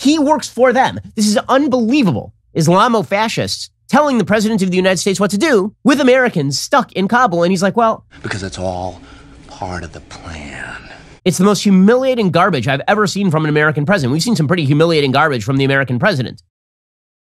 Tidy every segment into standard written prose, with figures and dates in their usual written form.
He works for them. This is unbelievable. Islamo-fascists telling the president of the United States what to do with Americans stuck in Kabul. And he's like, well, because it's all part of the plan. It's the most humiliating garbage I've ever seen from an American president. We've seen some pretty humiliating garbage from the American president.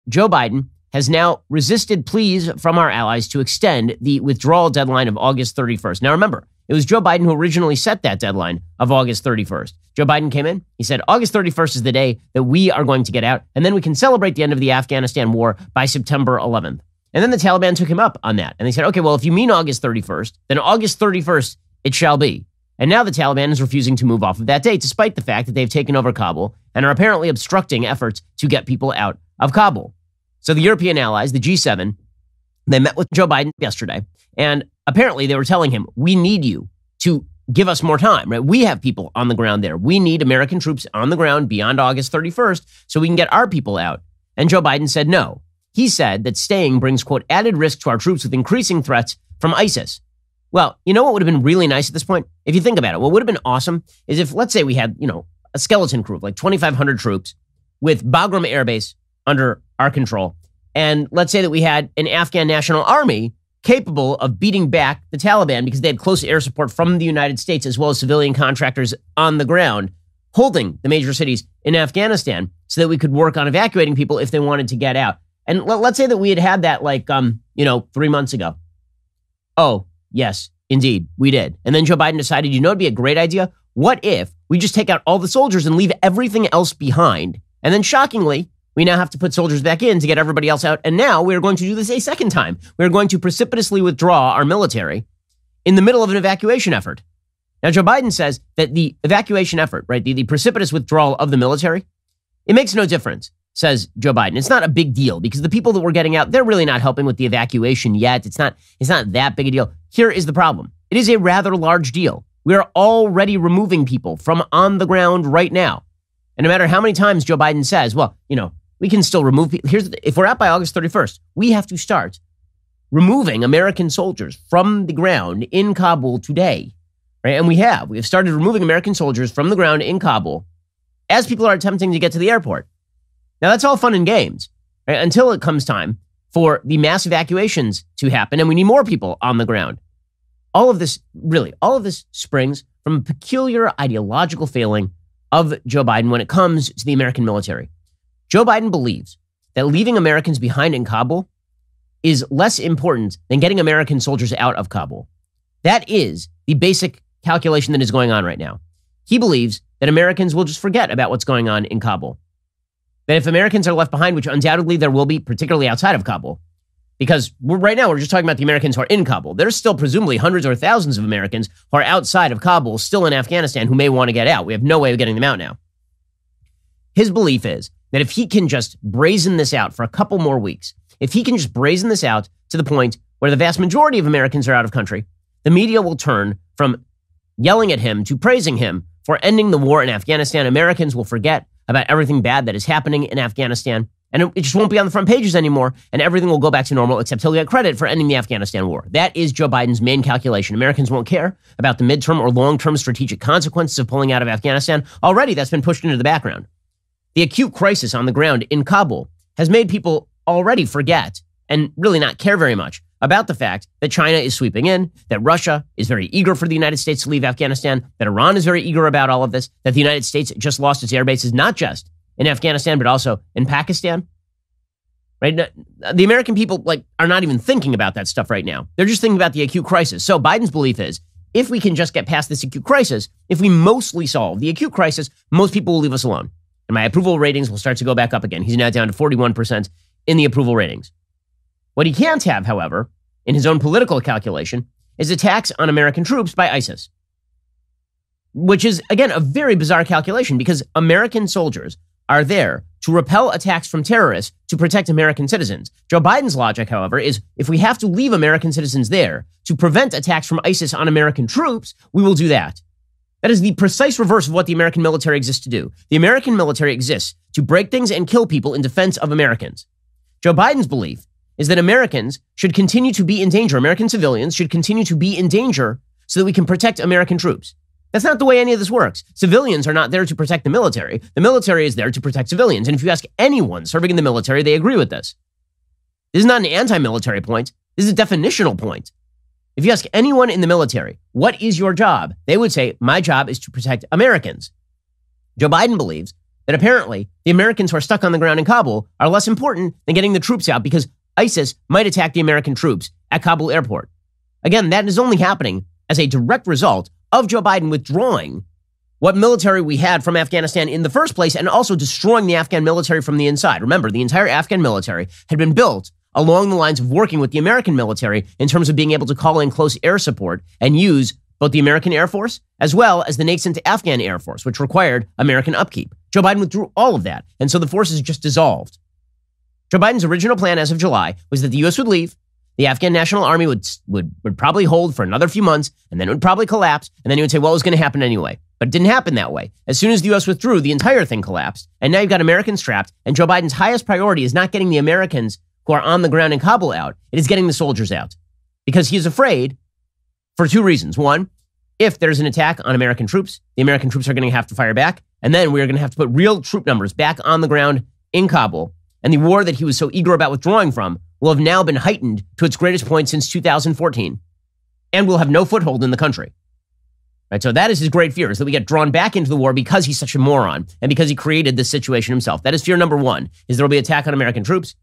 Joe Biden has now resisted pleas from our allies to extend the withdrawal deadline of August 31st. Now remember, it was Joe Biden who originally set that deadline of August 31st. Joe Biden came in, he said, August 31st is the day that we are going to get out, and then we can celebrate the end of the Afghanistan war by September 11th. And then the Taliban took him up on that. And they said, okay, well, if you mean August 31st, then August 31st it shall be. And now the Taliban is refusing to move off of that date, despite the fact that they've taken over Kabul and are apparently obstructing efforts to get people out of Kabul. So the European allies, the G7, they met with Joe Biden yesterday, and apparently they were telling him, we need you to give us more time, right? We have people on the ground there. We need American troops on the ground beyond August 31st so we can get our people out. And Joe Biden said no. He said that staying brings, quote, added risk to our troops with increasing threats from ISIS. Well, you know what would have been really nice at this point? If you think about it, what would have been awesome is if, let's say we had, a skeleton crew of like 2,500 troops with Bagram Air Base under our control. And let's say that we had an Afghan National Army capable of beating back the Taliban because they had close air support from the United States as well as civilian contractors on the ground holding the major cities in Afghanistan so that we could work on evacuating people if they wanted to get out. And let's say that we had that 3 months ago. Oh, yes, indeed, we did. And then Joe Biden decided, it'd be a great idea. What if we just take out all the soldiers and leave everything else behind? And then shockingly, we now have to put soldiers back in to get everybody else out. And now we're going to do this a second time. We're going to precipitously withdraw our military in the middle of an evacuation effort. Now, Joe Biden says that the evacuation effort, right, the precipitous withdrawal of the military, it makes no difference, says Joe Biden. It's not a big deal because the people that we're getting out, they're really not helping with the evacuation yet. It's not that big a deal. Here is the problem. It is a rather large deal. We are already removing people from on the ground right now. And no matter how many times Joe Biden says, we can still remove people. If we're out by August 31st, we have to start removing American soldiers from the ground in Kabul today. Right? And we have started removing American soldiers from the ground in Kabul as people are attempting to get to the airport. Now, that's all fun and games, right? Until it comes time for the mass evacuations to happen and we need more people on the ground. All of this springs from a peculiar ideological failing of Joe Biden when it comes to the American military. Joe Biden believes that leaving Americans behind in Kabul is less important than getting American soldiers out of Kabul. That is the basic calculation that is going on right now. He believes that Americans will just forget about what's going on in Kabul. That if Americans are left behind, which undoubtedly there will be, particularly outside of Kabul, because right now we're just talking about the Americans who are in Kabul. There's still presumably hundreds or thousands of Americans who are outside of Kabul, still in Afghanistan, who may want to get out. We have no way of getting them out now. His belief is that if he can just brazen this out for a couple more weeks, if he can just brazen this out to the point where the vast majority of Americans are out of country, the media will turn from yelling at him to praising him for ending the war in Afghanistan. Americans will forget about everything bad that is happening in Afghanistan, and it just won't be on the front pages anymore, and everything will go back to normal, except he'll get credit for ending the Afghanistan war. That is Joe Biden's main calculation. Americans won't care about the midterm or long-term strategic consequences of pulling out of Afghanistan. Already, that's been pushed into the background. The acute crisis on the ground in Kabul has made people already forget and really not care very much about the fact that China is sweeping in, that Russia is very eager for the United States to leave Afghanistan, that Iran is very eager about all of this, that the United States just lost its air bases, not just in Afghanistan, but also in Pakistan. Right? The American people are not even thinking about that stuff right now. They're just thinking about the acute crisis. So Biden's belief is, if we can just get past this acute crisis, if we mostly solve the acute crisis, most people will leave us alone. And my approval ratings will start to go back up again. He's now down to 41% in the approval ratings. What he can't have, however, in his own political calculation, is attacks on American troops by ISIS. Which is, again, a very bizarre calculation because American soldiers are there to repel attacks from terrorists to protect American citizens. Joe Biden's logic, however, is if we have to leave American citizens there to prevent attacks from ISIS on American troops, we will do that. That is the precise reverse of what the American military exists to do. The American military exists to break things and kill people in defense of Americans. Joe Biden's belief is that Americans should continue to be in danger. American civilians should continue to be in danger so that we can protect American troops. That's not the way any of this works. Civilians are not there to protect the military. The military is there to protect civilians. And if you ask anyone serving in the military, they agree with this. This is not an anti-military point. This is a definitional point. If you ask anyone in the military, what is your job? They would say, my job is to protect Americans. Joe Biden believes that apparently the Americans who are stuck on the ground in Kabul are less important than getting the troops out because ISIS might attack the American troops at Kabul airport. Again, that is only happening as a direct result of Joe Biden withdrawing what military we had from Afghanistan in the first place and also destroying the Afghan military from the inside. Remember, the entire Afghan military had been built along the lines of working with the American military in terms of being able to call in close air support and use both the American Air Force as well as the nascent Afghan Air Force, which required American upkeep. Joe Biden withdrew all of that, and so the forces just dissolved. Joe Biden's original plan as of July was that the U.S. would leave, the Afghan National Army would probably hold for another few months, and then it would probably collapse, and then he would say, well, it was going to happen anyway. But it didn't happen that way. As soon as the U.S. withdrew, the entire thing collapsed, and now you've got Americans trapped, and Joe Biden's highest priority is not getting the Americans who are on the ground in Kabul out. It is getting the soldiers out. Because he is afraid for two reasons. One, if there's an attack on American troops, the American troops are going to have to fire back, and then we're going to have to put real troop numbers back on the ground in Kabul, and the war that he was so eager about withdrawing from will have now been heightened to its greatest point since 2014, and will have no foothold in the country. Right, so that is his great fear, is that we get drawn back into the war because he's such a moron, and because he created this situation himself. That is fear number one, is there will be attack on American troops.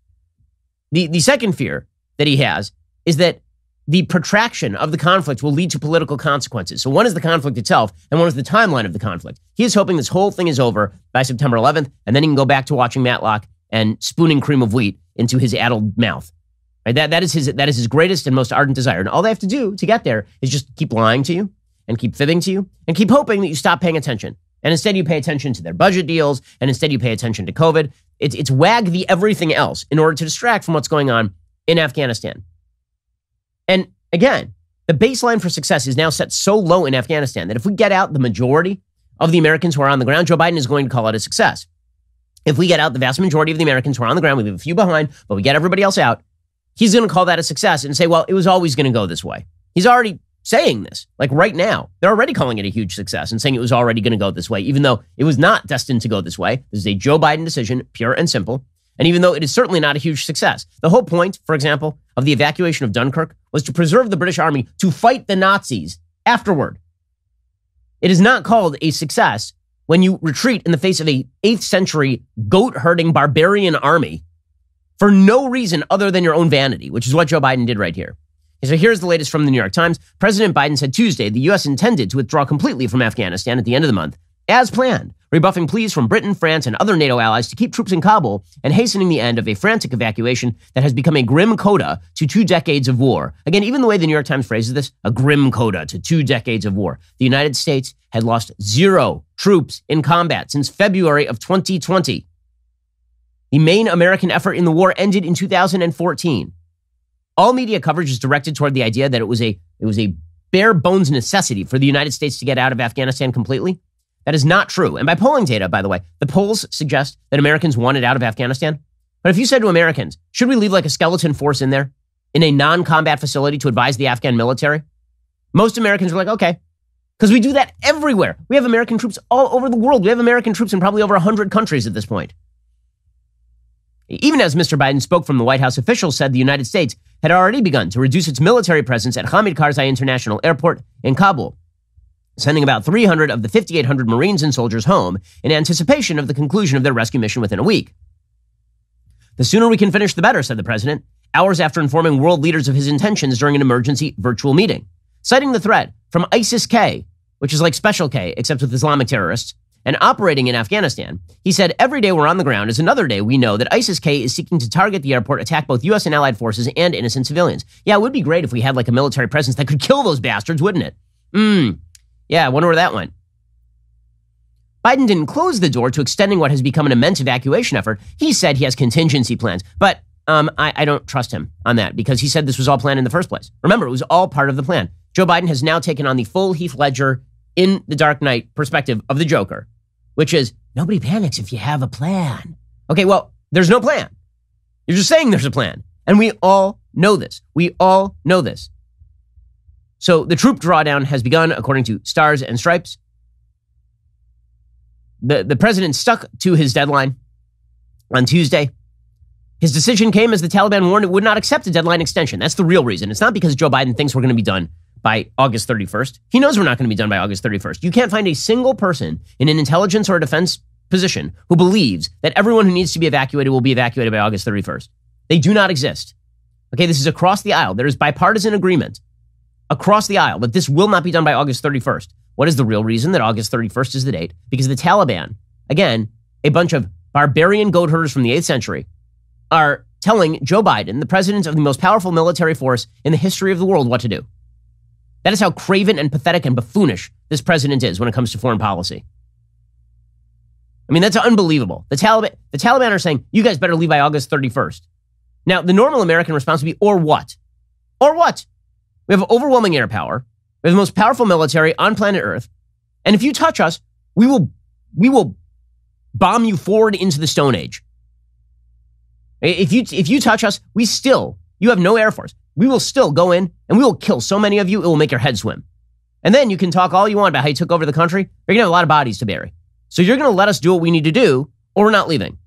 The second fear that he has is that the protraction of the conflict will lead to political consequences. So one is the conflict itself, and one is the timeline of the conflict. He is hoping this whole thing is over by September 11th, and then he can go back to watching Matlock and spooning cream of wheat into his addled mouth. Right? That is his greatest and most ardent desire. And all they have to do to get there is just keep lying to you and keep fibbing to you and keep hoping that you stop paying attention. And instead you pay attention to their budget deals, and instead you pay attention to COVID. It's wag the everything else in order to distract from what's going on in Afghanistan. And again, the baseline for success is now set so low in Afghanistan that if we get out the majority of the Americans who are on the ground, Joe Biden is going to call it a success. If we get out the vast majority of the Americans who are on the ground, we leave a few behind, but we get everybody else out, he's going to call that a success and say, well, it was always going to go this way. He's already saying this, like right now. They're already calling it a huge success and saying it was already going to go this way, even though it was not destined to go this way. This is a Joe Biden decision, pure and simple. And even though it is certainly not a huge success, the whole point, for example, of the evacuation of Dunkirk was to preserve the British Army to fight the Nazis afterward. It is not called a success when you retreat in the face of a 8th century goat-herding barbarian army for no reason other than your own vanity, which is what Joe Biden did right here. So here's the latest from the New York Times. President Biden said Tuesday the U.S. intended to withdraw completely from Afghanistan at the end of the month, as planned, rebuffing pleas from Britain, France, and other NATO allies to keep troops in Kabul and hastening the end of a frantic evacuation that has become a grim coda to 2 decades of war. Again, even the way the New York Times phrases this, a grim coda to 2 decades of war. The United States had lost 0 troops in combat since February of 2020. The main American effort in the war ended in 2014. All media coverage is directed toward the idea that it was a bare bones necessity for the United States to get out of Afghanistan completely. That is not true. And by polling data, by the way, the polls suggest that Americans wanted out of Afghanistan. But if you said to Americans, should we leave like a skeleton force in there in a non-combat facility to advise the Afghan military? Most Americans are like, okay, because we do that everywhere. We have American troops all over the world. We have American troops in probably over 100 countries at this point. Even as Mr. Biden spoke from the White House, officials said the United States had already begun to reduce its military presence at Hamid Karzai International Airport in Kabul, sending about 300 of the 5,800 Marines and soldiers home in anticipation of the conclusion of their rescue mission within a week. The sooner we can finish, the better, said the president, hours after informing world leaders of his intentions during an emergency virtual meeting. Citing the threat from ISIS-K, which is like Special K, except with Islamic terrorists, and operating in Afghanistan, he said, every day we're on the ground is another day we know that ISIS-K is seeking to target the airport, attack both U.S. and allied forces and innocent civilians. Yeah, it would be great if we had like a military presence that could kill those bastards, wouldn't it? Yeah, I wonder where that went. Biden didn't close the door to extending what has become an immense evacuation effort. He said he has contingency plans, but I don't trust him on that because he said this was all planned in the first place. Remember, it was all part of the plan. Joe Biden has now taken on the full Heath Ledger in the Dark Knight perspective of the Joker, which is nobody panics if you have a plan. Okay, well, there's no plan. You're just saying there's a plan. And we all know this. We all know this. So the troop drawdown has begun, according to Stars and Stripes. The president stuck to his deadline on Tuesday. His decision came as the Taliban warned it would not accept a deadline extension. That's the real reason. It's not because Joe Biden thinks we're going to be done by August 31st. He knows we're not going to be done by August 31st. You can't find a single person in an intelligence or a defense position who believes that everyone who needs to be evacuated will be evacuated by August 31st. They do not exist. Okay, this is across the aisle. There is bipartisan agreement across the aisle that this will not be done by August 31st. What is the real reason that August 31st is the date? Because the Taliban, again, a bunch of barbarian goat herders from the 8th century, are telling Joe Biden, the president of the most powerful military force in the history of the world, what to do. That is how craven and pathetic and buffoonish this president is when it comes to foreign policy. I mean, that's unbelievable. The Taliban are saying, you guys better leave by August 31st. Now, the normal American response would be, or what? Or what? We have overwhelming air power. We have the most powerful military on planet Earth. And if you touch us, we will bomb you forward into the Stone Age. If you touch us, you have no Air Force. We will still go in and we will kill so many of you, it will make your head swim. And then you can talk all you want about how you took over the country. You're going to have a lot of bodies to bury. So you're going to let us do what we need to do, or we're not leaving.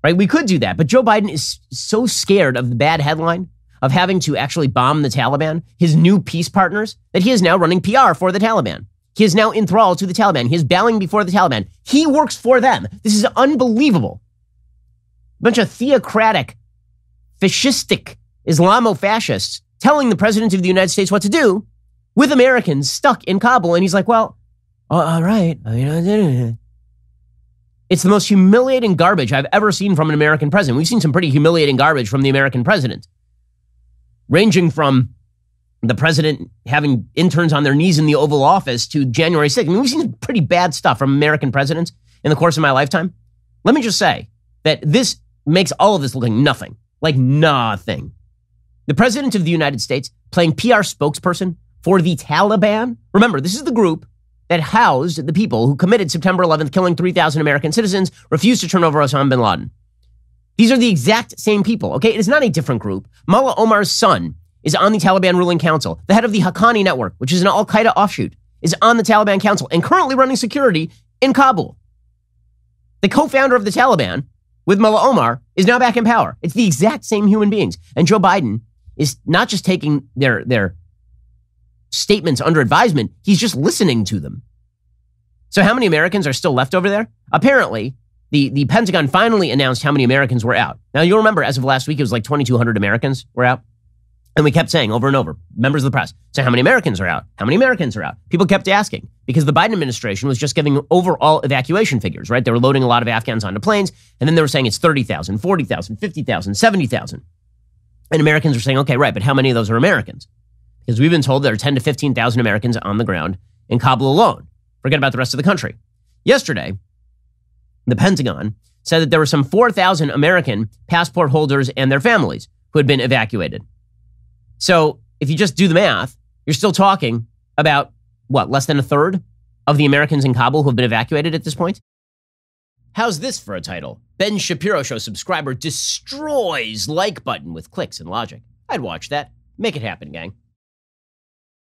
Right? We could do that. But Joe Biden is so scared of the bad headline of having to actually bomb the Taliban, his new peace partners, that he is now running PR for the Taliban. He is now enthralled to the Taliban. He is bowing before the Taliban. He works for them. This is unbelievable. A bunch of theocratic, fascistic Islamo-fascists telling the president of the United States what to do with Americans stuck in Kabul. And he's like, well, all right. It's the most humiliating garbage I've ever seen from an American president. We've seen some pretty humiliating garbage from the American president, ranging from the president having interns on their knees in the Oval Office to January 6th. I mean, we've seen some pretty bad stuff from American presidents in the course of my lifetime. Let me just say that this makes all of this look like nothing. The president of the United States playing PR spokesperson for the Taliban. Remember, this is the group that housed the people who committed September 11th, killing 3,000 American citizens, refused to turn over Osama bin Laden. These are the exact same people, okay? It is not a different group. Mullah Omar's son is on the Taliban ruling council. The head of the Haqqani network, which is an al-Qaeda offshoot, is on the Taliban council and currently running security in Kabul. The co-founder of the Taliban with Mullah Omar is now back in power. It's the exact same human beings. And Joe Biden is not just taking their statements under advisement, he's just listening to them. So how many Americans are still left over there? Apparently, the Pentagon finally announced how many Americans were out. Now, you'll remember as of last week, it was like 2,200 Americans were out. And we kept saying over and over, members of the press, so how many Americans are out? How many Americans are out? People kept asking because the Biden administration was just giving overall evacuation figures, right? They were loading a lot of Afghans onto planes, and then they were saying it's 30,000, 40,000, 50,000, 70,000. And Americans were saying, okay, right, but how many of those are Americans? Because we've been told there are 10 to 15,000 Americans on the ground in Kabul alone. Forget about the rest of the country. Yesterday, the Pentagon said that there were some 4,000 American passport holders and their families who had been evacuated. So if you just do the math, you're still talking about, less than a third of the Americans in Kabul who have been evacuated at this point? How's this for a title? Ben Shapiro Show subscriber destroys like button with clicks and logic. I'd watch that. Make it happen, gang.